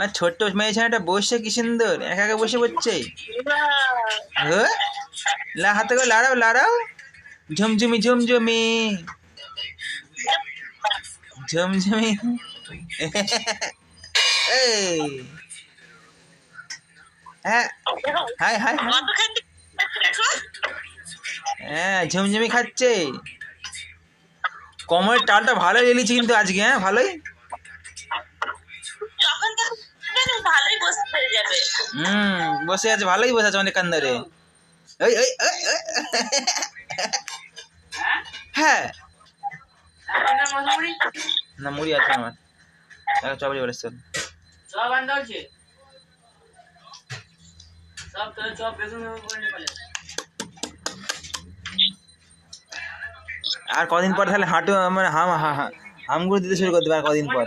আর ছোট্ট মেয়ে ছেলেটা বসে কি সুন্দর একা একা বসে পড়ছে। হাতে করে লাড়াও লাড়াও, ঝুমঝুমি ঝুমঝুমি ঝুমঝুমি। এই হ্যাঁ, হাই হাই হ্যাঁ, ঝুমঝুমি খাচ্ছে। কোমরের টালটা ভালোই এলিছি কিন্তু আজকে, হ্যাঁ ভালোই। বসে আছে, ভালোই বসে আছে অনেকক্ষণ ধরে। হ্যাঁ না, মুড়ি আছে আমার, চপারি বলে চল। আর কদিন পর তাহলে হাঁটু মানে হামগুলো দিতে শুরু করতে পারে কদিন পর।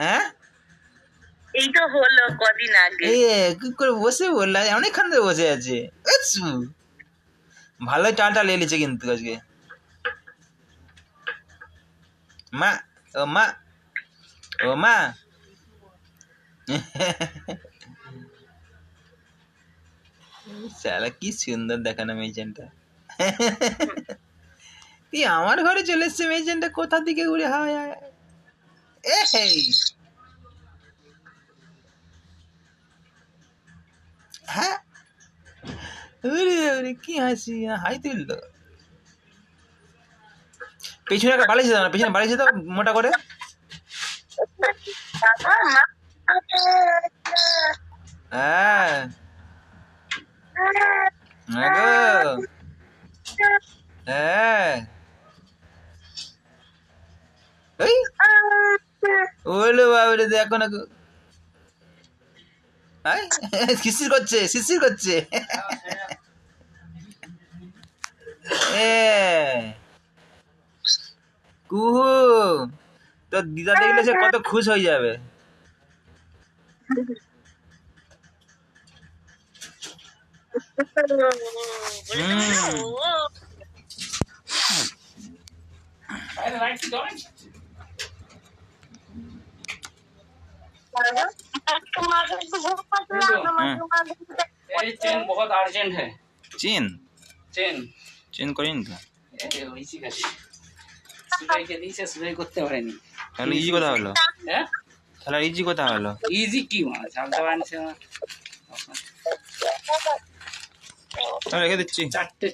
হ্যাঁ এই তো হলো কদিন আগে। কি করে বসে বললা, অনেকক্ষণ ধরে বসে আছে। ভালোই টালটা লেলিছে কিন্তু আজকে। মা ও মা ও মা শালা কি সুন্দর দেখানো মেয়েছেনটা। কি আমার ঘরে চলে এসছে মেয়েছেনটা, কোথা দিকে ঘুরে হাওয়া। হ্যাঁ কি হাসি, হাই তুললো। পেছনে একটা বালিশ দাও না, পেছনে বালিশ দাও মোটা করে। হ্যাঁ হ্যাঁ ওলে বাবরে, দেখো না শিশির করছে, শিশির করছে। কুহু তোর দিদা দেখলে সে কত খুশ হয়ে যাবে। चेन बहुत अर्जेंट है। चेन चेन चेन করিনি তো, সুরাই করতে পারেনি। তাহলে ইজি কথা হলো। হ্যাঁ তাহলে ইজি কথা হলো। ইজি কি মাছ জানতে পারছি না। রেখে দিচ্ছি। 4টে